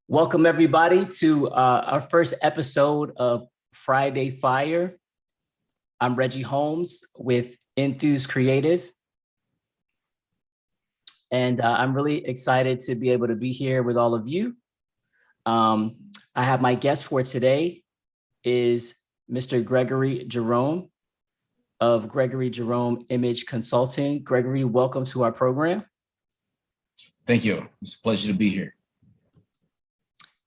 Welcome everybody to our first episode of FYIre. I'm Reggie Holmes with Enthuse Creative. And I'm really excited to be able to be here with all of you. I have my guest for today is Mr. Gregory Jerome of Gregory Jerome Image Consulting. Gregory, welcome to our program. Thank you. It's a pleasure to be here.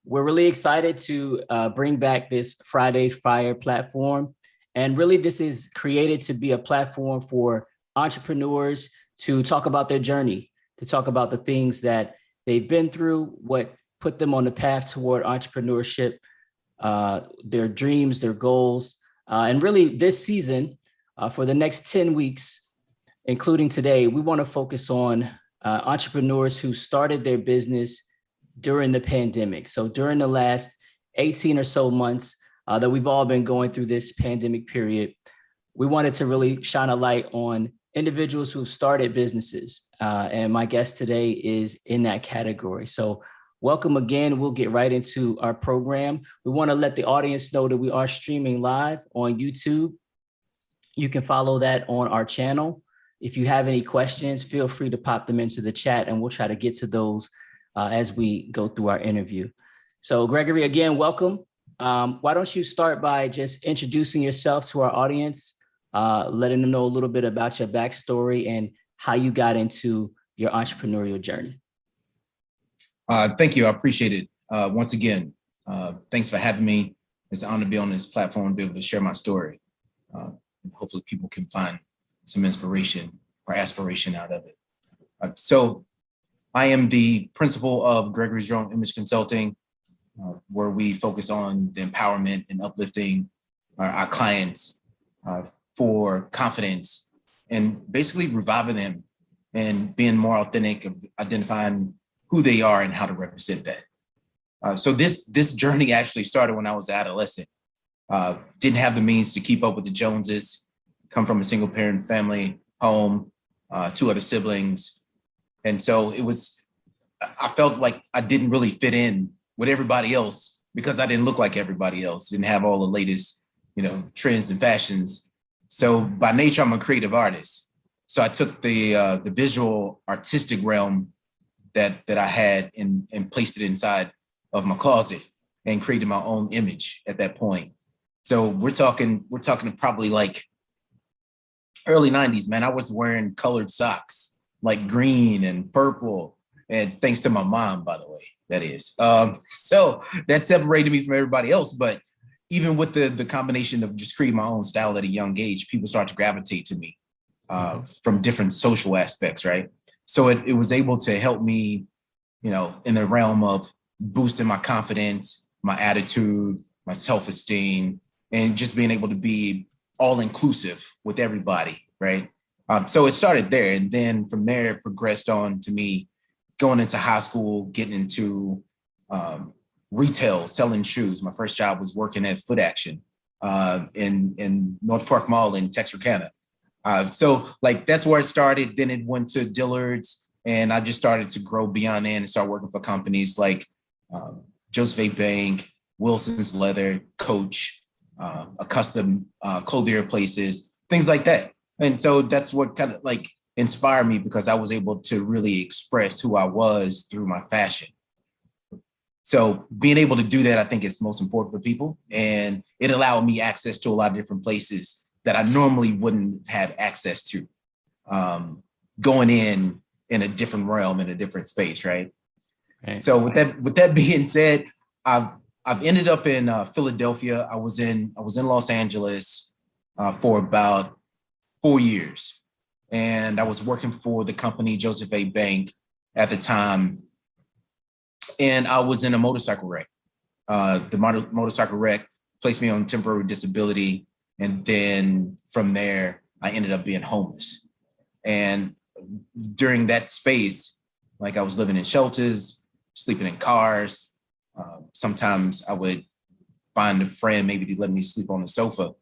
We're really excited to bring back this FYIre platform. And really, this is created to be a platform for entrepreneurs to talk about their journey, to talk about the things that they've been through, what put them on the path toward entrepreneurship, their dreams, their goals. And really, this season, for the next 10 weeks, including today, we want to focus on entrepreneurs who started their business during the pandemic. So during the last 18 or so months that we've all been going through this pandemic period, we wanted to really shine a light on individuals who've started businesses. And my guest today is in that category. So welcome again. We'll get right into our program. We want to let the audience know that we are streaming live on YouTube. You can follow that on our channel. If you have any questions, feel free to pop them into the chat and we'll try to get to those as we go through our interview. So Gregory, again, welcome. Why don't you start by just introducing yourself to our audience, letting them know a little bit about your backstory and how you got into your entrepreneurial journey. Thank you. I appreciate it. Once again, thanks for having me. It's an honor to be on this platform and be able to share my story. And hopefully people can find some inspiration or aspiration out of it. So I am the principal of Gregory Jerome Image Consulting, where we focus on the empowerment and uplifting our clients for confidence and basically reviving them and being more authentic of identifying who they are and how to represent that. So this journey actually started when I was an adolescent. Didn't have the means to keep up with the Joneses, come from a single parent family home, 2 other siblings. And so I felt like I didn't really fit in with everybody else because I didn't look like everybody else, didn't have all the latest, trends and fashions. So by nature, I'm a creative artist. So I took the visual artistic realm that I had and placed it inside of my closet and created my own image at that point. So we're talking probably like early 90s, man. I was wearing colored socks, like green and purple, and thanks to my mom, by the way, that is. So that separated me from everybody else. But even with the combination of just creating my own style at a young age, people start to gravitate to me from different social aspects, right? So it was able to help me, in the realm of boosting my confidence, my attitude, my self-esteem, and just being able to be all inclusive with everybody, right? So it started there. And then from there, it progressed on to me going into high school, getting into retail, selling shoes. My first job was working at Foot Action in North Park Mall in Texarkana. So like that's where it started. Then it went to Dillard's and I just started to grow beyond that and start working for companies like Joseph A. Bank, Wilson's Leather, Coach, a custom clothier places, things like that. And so that's what kind of like inspired me because I was able to really express who I was through my fashion. So being able to do that, I think is most important for people. And it allowed me access to a lot of different places that I normally wouldn't have access to, going in a different realm, in a different space, right? So with that being said, I've ended up in Philadelphia. I was in Los Angeles for about 4 years. And I was working for the company Joseph A. Bank at the time. And I was in a motorcycle wreck. The motorcycle wreck placed me on temporary disability. And then from there, I ended up being homeless. And during that space, like I was living in shelters, sleeping in cars. Sometimes I would find a friend maybe to let me sleep on the sofa.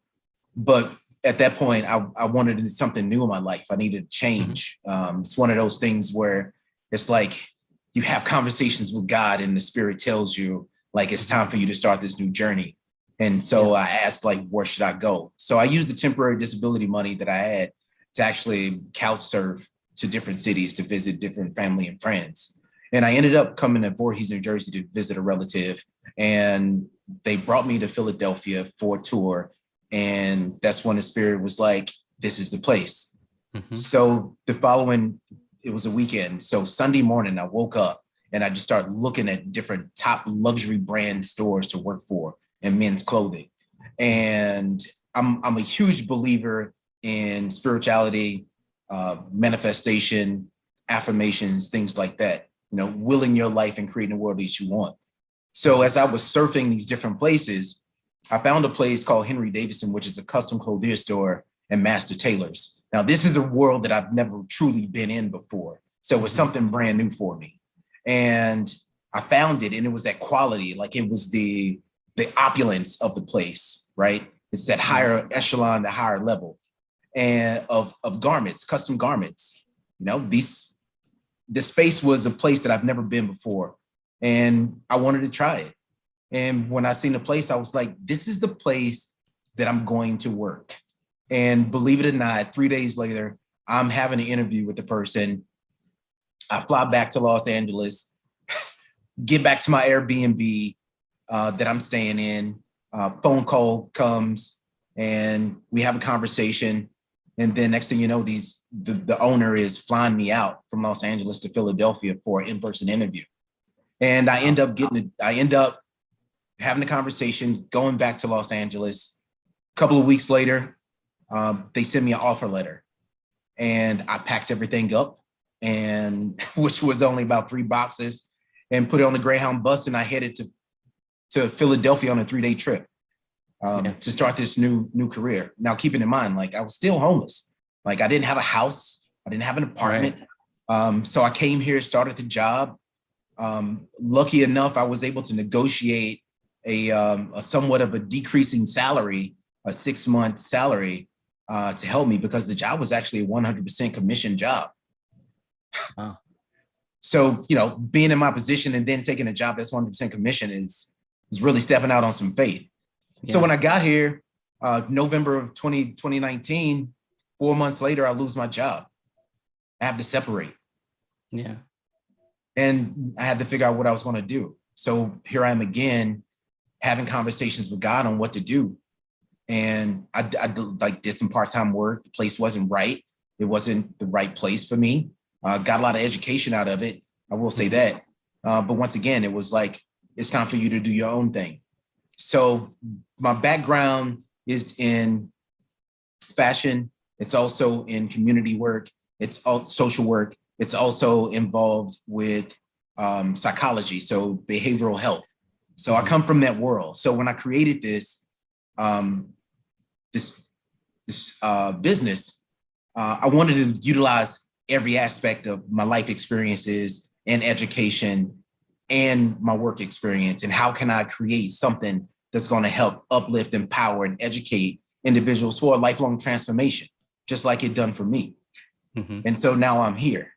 But at that point, I wanted something new in my life. I needed a change. It's one of those things where it's like you have conversations with God and the Spirit tells you like it's time for you to start this new journey. And so I asked, like, where should I go? So I used the temporary disability money that I had to actually couch surf to different cities to visit different family and friends. And I ended up coming to Voorhees, New Jersey to visit a relative. And they brought me to Philadelphia for a tour. And that's when the Spirit was like, this is the place. Mm-hmm. So it was a weekend. So Sunday morning, I woke up and I just started looking at different top luxury brand stores to work for in men's clothing. And I'm a huge believer in spirituality, manifestation, affirmations, things like that, willing your life and creating the world that you want. So as I was surfing these different places, I found a place called Henry Davidsen, which is a custom clothier store and master tailors. Now, this is a world that I've never truly been in before. So it was something brand new for me. And I found it, and it was that quality, like it was the opulence of the place, right? It's that higher echelon, the higher level and of garments, custom garments. The space was a place that I've never been before, and I wanted to try it. And when I seen the place, I was like, this is the place that I'm going to work. And believe it or not, 3 days later, I'm having an interview with the person. I fly back to Los Angeles, get back to my Airbnb that I'm staying in. Phone call comes and we have a conversation. And then next thing you know, the owner is flying me out from Los Angeles to Philadelphia for an in-person interview. And I end up having a conversation, going back to Los Angeles. A couple of weeks later, they sent me an offer letter, and I packed everything up, and which was only about 3 boxes, and put it on the Greyhound bus, and I headed to Philadelphia on a 3-day trip to start this new career. Now, keeping in mind, like I was still homeless, like I didn't have a house, I didn't have an apartment, so I came here, started the job. Lucky enough, I was able to negotiate a somewhat of a decreasing salary, a 6-month salary, to help me, because the job was actually a 100% commission job. Wow. So, being in my position and then taking a job that's 100% commission is really stepping out on some faith. Yeah. So when I got here, November of 2019, 4 months later, I lose my job. I have to separate. Yeah. And I had to figure out what I was going to do. So here I am again, having conversations with God on what to do. And I did some part-time work. The place wasn't right. It wasn't the right place for me. Got a lot of education out of it. I will say that. But once again, it was like, it's time for you to do your own thing. So my background is in fashion. It's also in community work. It's all social work. It's also involved with psychology, so behavioral health. So I come from that world. So when I created this business, I wanted to utilize every aspect of my life experiences and education and my work experience. And how can I create something that's going to help uplift, empower, and educate individuals for a lifelong transformation, just like it done for me. Mm-hmm. And so now I'm here.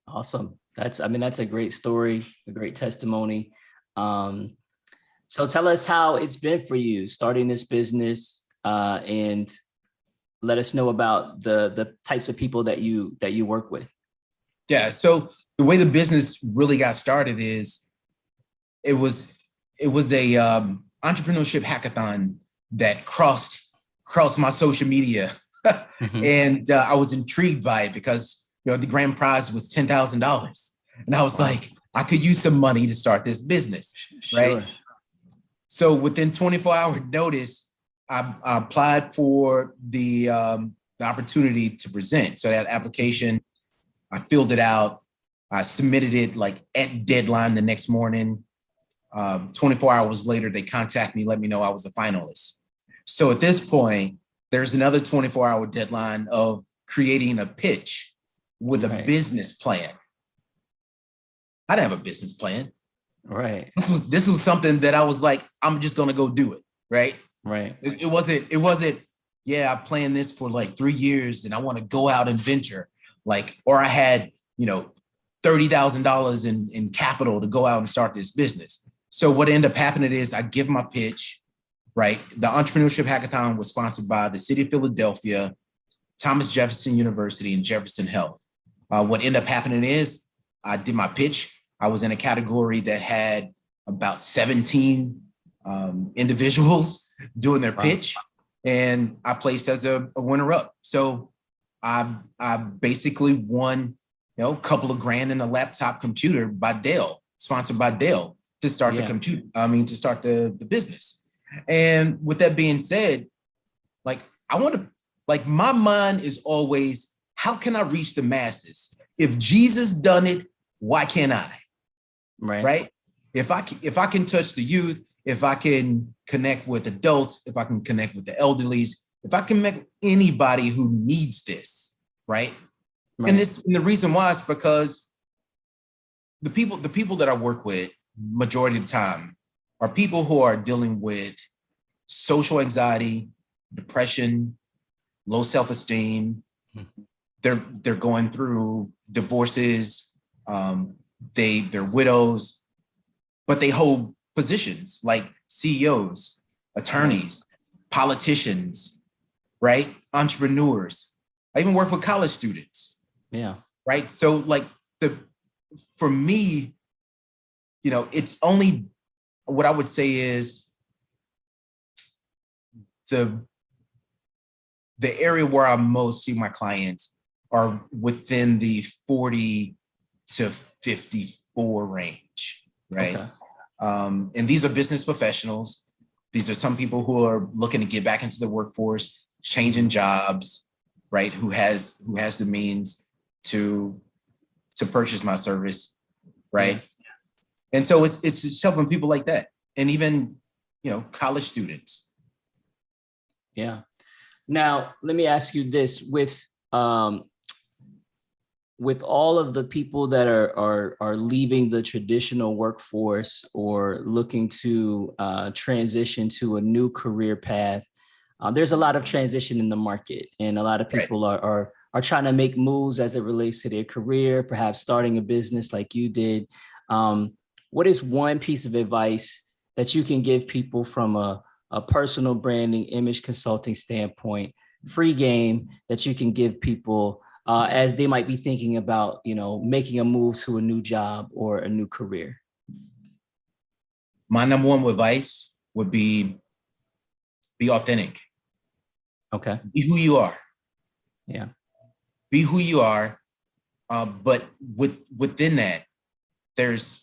Awesome. That's a great story, a great testimony. So tell us how it's been for you starting this business, and let us know about the types of people that you work with. Yeah. So the way the business really got started is it was a entrepreneurship hackathon that crossed my social media. Mm-hmm. And I was intrigued by it because, the grand prize was $10,000. And I was like, I could use some money to start this business, right? Sure. So within 24-hour notice, I applied for the opportunity to present. So that application, I filled it out. I submitted it like at deadline the next morning. 24 hours later, they contacted me, let me know I was a finalist. So at this point, there's another 24-hour deadline of creating a pitch with a business plan. I didn't have a business plan. Right. This was something that I was like, I'm just going to go do it. Right. Right. It wasn't, yeah, I planned this for like 3 years and I want to go out and venture. Like, or I had $30,000 in capital to go out and start this business. So what ended up happening is I give my pitch, right? The Entrepreneurship Hackathon was sponsored by the city of Philadelphia, Thomas Jefferson University, and Jefferson Health. What ended up happening is I did my pitch. I was in a category that had about 17 individuals doing their pitch, and I placed as a runner-up. So I basically won, a couple of grand in a laptop computer by Dell, sponsored by Dell, to start to start the business. And with that being said, my mind is always, how can I reach the masses? If Jesus done it, why can't I? Right? If I can touch the youth, if I can connect with adults, if I can connect with the elderlies, if I can make anybody who needs this, right? And the reason why is because the people that I work with, majority of the time, are people who are dealing with social anxiety, depression, low self-esteem. They're going through divorces. They're widows, but they hold positions like CEOs, attorneys, politicians, right? Entrepreneurs. I even work with college students. Yeah. Right. So for me, it's only, what I would say is the area where I most see my clients are within the 40 to 54 range, right? Okay. And these are business professionals. These are some people who are looking to get back into the workforce, changing jobs, right? Who has the means to purchase my service, right? Yeah. And so it's just helping people like that, and even college students. Yeah. Now let me ask you this: with all of the people that are leaving the traditional workforce or looking to transition to a new career path, there's a lot of transition in the market, and a lot of people are trying to make moves as it relates to their career, perhaps starting a business like you did. What is one piece of advice that you can give people from a personal branding, image consulting standpoint, free game, that you can give people as they might be thinking about, making a move to a new job or a new career? My number one advice would be authentic. Okay. Be who you are. Yeah. Be who you are. But within that, there's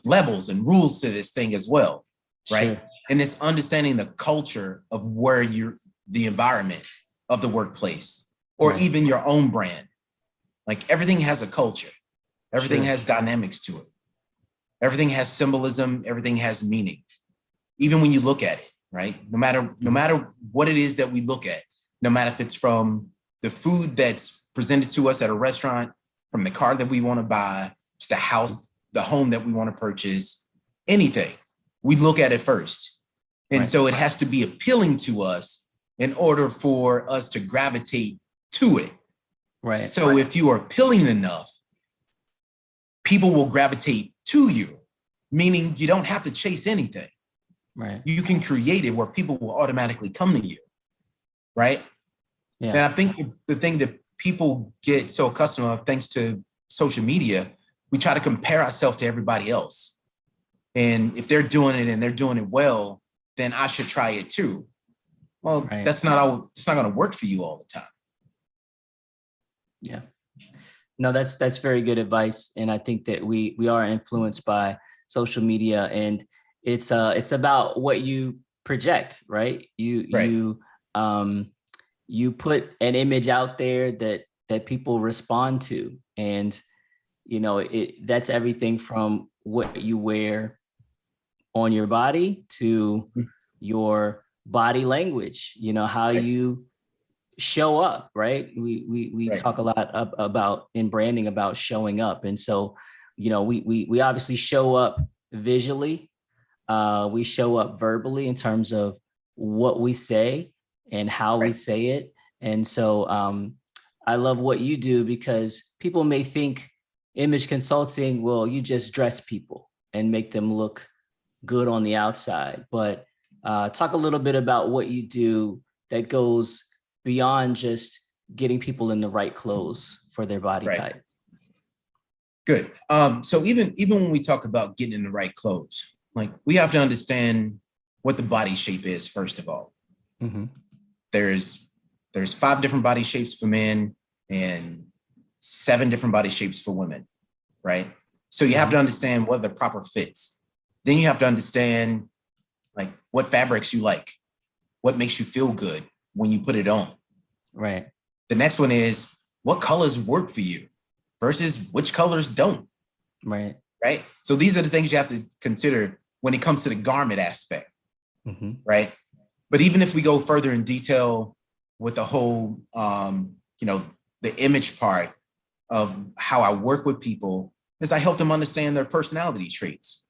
levels and rules to this thing as well, right? Sure. And it's understanding the culture of where the environment of the workplace, or even your own brand. Like, everything has a culture. Everything has dynamics to it. Everything has symbolism. Everything has meaning. Even when you look at it, right? No matter what it is that we look at, no matter if it's from the food that's presented to us at a restaurant, from the car that we want to buy, to the house, the home that we want to purchase, anything, we look at it first. And so it has to be appealing to us in order for us to gravitate to it. Right. So if you are appealing enough, people will gravitate to you, meaning you don't have to chase anything. Right. You can create it where people will automatically come to you. Right. Yeah. And I think the thing that people get so accustomed of, thanks to social media, we try to compare ourselves to everybody else. And if they're doing it and they're doing it well, then I should try it too. Well, it's not going to work for you all the time. Yeah. No, that's very good advice. And I think that we are influenced by social media, and it's about what you project, right? You put an image out there that people respond to. And, that's everything from what you wear on your body to your body language, how you show up, right? We talk a lot about in branding about showing up. And so, we obviously show up visually, we show up verbally in terms of what we say and how we say it. And so I love what you do because people may think image consulting, well, you just dress people and make them look good on the outside. But talk a little bit about what you do that goes beyond just getting people in the right clothes for their body type. Good. So even when we talk about getting in the right clothes, like we have to understand what the body shape is, first of all. Mm-hmm. There's 5 different body shapes for men and 7 different body shapes for women, right? So you have to understand what the proper fits. Then you have to understand like what fabrics you like, what makes you feel good when you put it on. Right. The next one is what colors work for you versus which colors don't. Right. Right. So these are the things you have to consider when it comes to the garment aspect. Mm-hmm. Right. But even if we go further in detail with the whole, the image part of how I work with people is I help them understand their personality traits.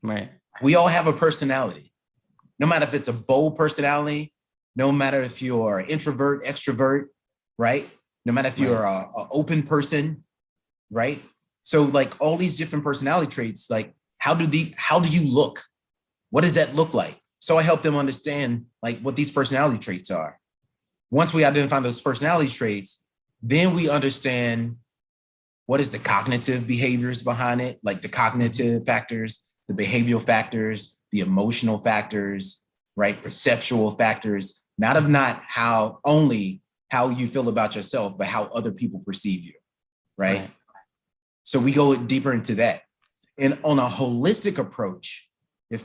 Right. We all have a personality, no matter if it's a bold personality, no matter if you're an introvert, extrovert, right? No matter if you're an open person, right? So like all these different personality traits, like how do you look? What does that look like? So I help them understand like what these personality traits are. Once we identify those personality traits, then we understand what is the cognitive behaviors behind it, like the cognitive factors, the behavioral factors, the emotional factors, right? Perceptual factors, not how you feel about yourself, but how other people perceive you, right? So we go deeper into that. And on a holistic approach, if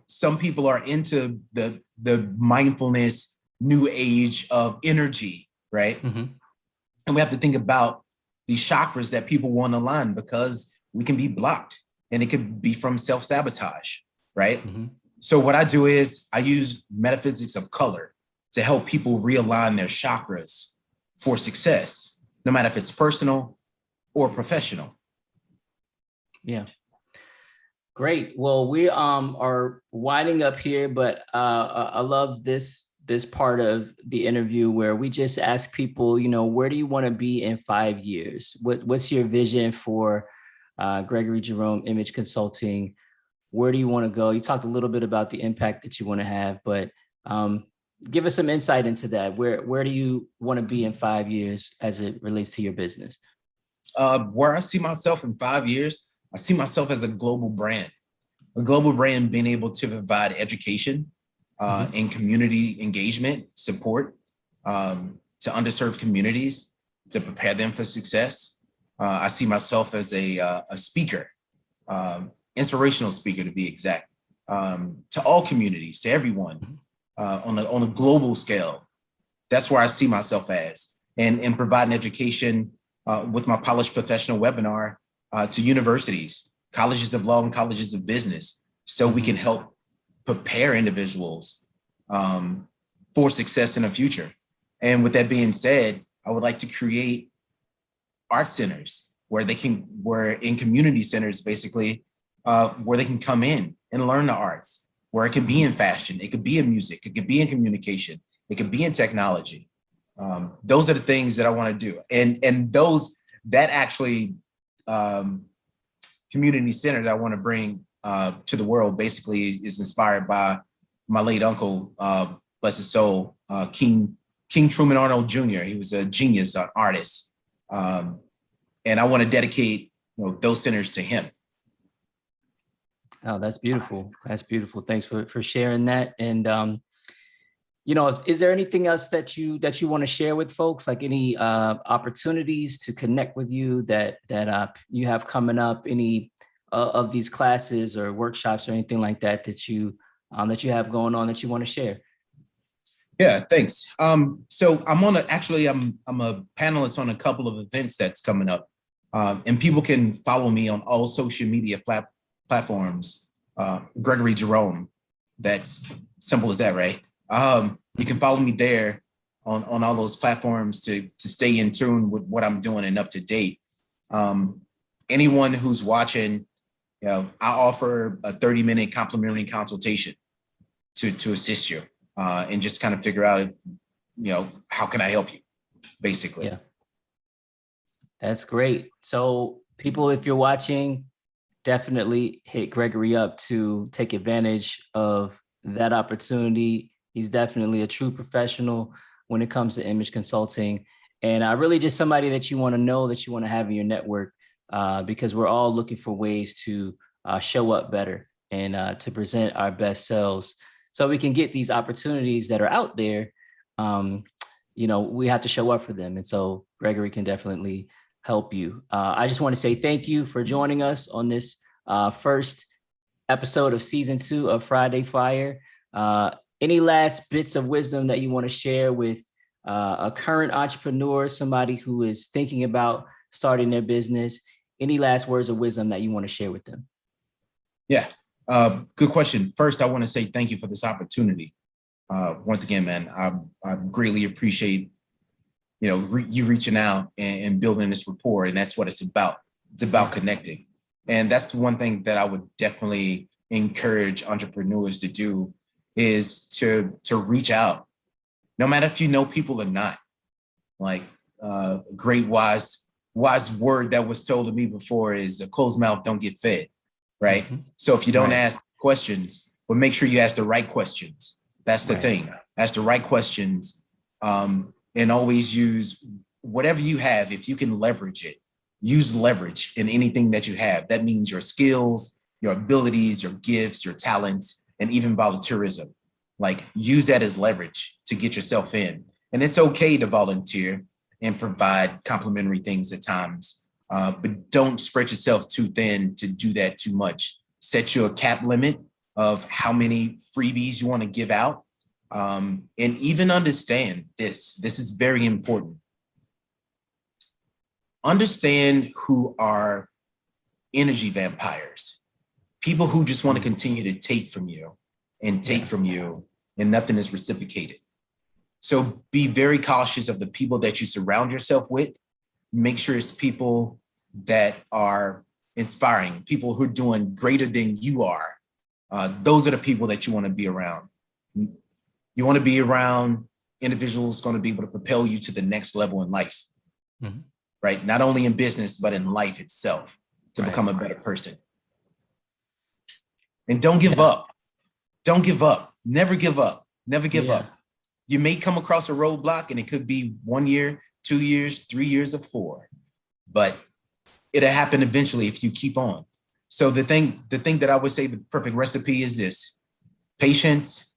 some people are into the mindfulness, new age of energy, right? Mm-hmm. And we have to think about these chakras that people want to align because we can be blocked and it could be from self-sabotage, right? Mm-hmm. So what I do is I use metaphysics of color to help people realign their chakras for success, no matter if it's personal or professional. Yeah. Great. Well, we are winding up here, but I love this part of the interview where we just ask people, where do you want to be in 5 years? What's your vision for Gregory Jerome Image Consulting? Where do you want to go? You talked a little bit about the impact that you want to have, but give us some insight into that. Where do you want to be in 5 years as it relates to your business? Where I see myself in 5 years, I see myself as a global brand being able to provide education and community engagement, support to underserved communities, to prepare them for success. I see myself as a speaker, inspirational speaker to be exact, to all communities, to everyone on a global scale. That's where I see myself as, and providing education with my Polished Professional webinar to universities, colleges of law and colleges of business, so we can help prepare individuals for success in the future. And with that being said, I would like to create art centers where in community centers, basically, where they can come in and learn the arts, where it can be in fashion, it could be in music, it could be in communication, it could be in technology. Those are the things that I want to do. And that actually community centers I want to bring to the world basically is inspired by my late uncle, bless his soul, King Truman Arnold Jr. He was a genius, an artist. And I want to dedicate those centers to him. Oh, that's beautiful. That's beautiful. Thanks for sharing that. And is there anything else that you want to share with folks, like any opportunities to connect with you that you have coming up, any of these classes or workshops or anything like that you have going on that you want to share? Yeah, thanks. So I'm a panelist on a couple of events that's coming up, and people can follow me on all social media platforms. Gregory Jerome. That's simple as that, right? You can follow me there on all those platforms to stay in tune with what I'm doing and up to date. Anyone who's watching, I offer a 30-minute complimentary consultation to assist you and just kind of figure out if, how can I help you, basically. Yeah. That's great. So people, if you're watching, definitely hit Gregory up to take advantage of that opportunity. He's definitely a true professional when it comes to image consulting. And really just somebody that you want to know, that you want to have in your network, because we're all looking for ways to show up better and to present our best selves so we can get these opportunities that are out there. We have to show up for them. And so Gregory can definitely help you. I just want to say thank you for joining us on this first episode of season 2 of Friday Fire. Any last bits of wisdom that you want to share with a current entrepreneur, somebody who is thinking about starting their business? Any last words of wisdom that you want to share with them? Yeah, good question. First, I want to say thank you for this opportunity. Once again, man, I greatly appreciate you reaching out and building this rapport, and that's what it's about. It's about connecting, and that's the one thing that I would definitely encourage entrepreneurs to do is to reach out, no matter if you know people or not. Like a great wise word that was told to me before is a closed mouth don't get fed, right? Mm-hmm. So if you don't ask questions, but make sure you ask the right questions. That's the thing. Ask the right questions, and always use whatever you have. If you can leverage it, use leverage in anything that you have. That means your skills, your abilities, your gifts, your talents, and even volunteerism. Like use that as leverage to get yourself in. And it's okay to volunteer and provide complimentary things at times, but don't spread yourself too thin to do that too much. Set your cap limit of how many freebies you want to give out. And even understand this is very important. Understand who are energy vampires, people who just want to continue to take from you and take from you, and nothing is reciprocated. So be very cautious of the people that you surround yourself with. Make sure it's people that are inspiring, people who are doing greater than you are. Those are the people that you want to be around. You want to be around individuals going to be able to propel you to the next level in life, right? Not only in business, but in life itself, to become a better person. And don't give up. Don't give up. Never give up. Never give up. You may come across a roadblock, and it could be 1 year, 2 years, 3 years, or 4, but it'll happen eventually if you keep on. So the thing that I would say the perfect recipe is this: patience,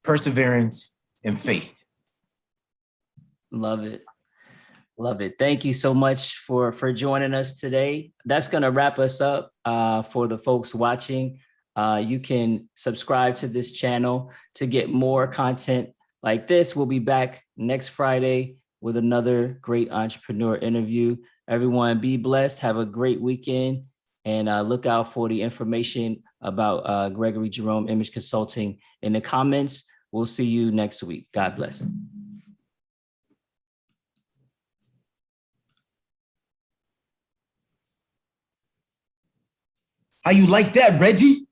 perseverance, and faith. Love it. Love it. Thank you so much for joining us today. That's going to wrap us up for the folks watching. You can subscribe to this channel to get more content like this. We'll be back next Friday with another great entrepreneur interview. Everyone be blessed. Have a great weekend, and look out for the information about Gregory Jerome Image Consulting in the comments. We'll see you next week. God bless. How you like that, Reggie?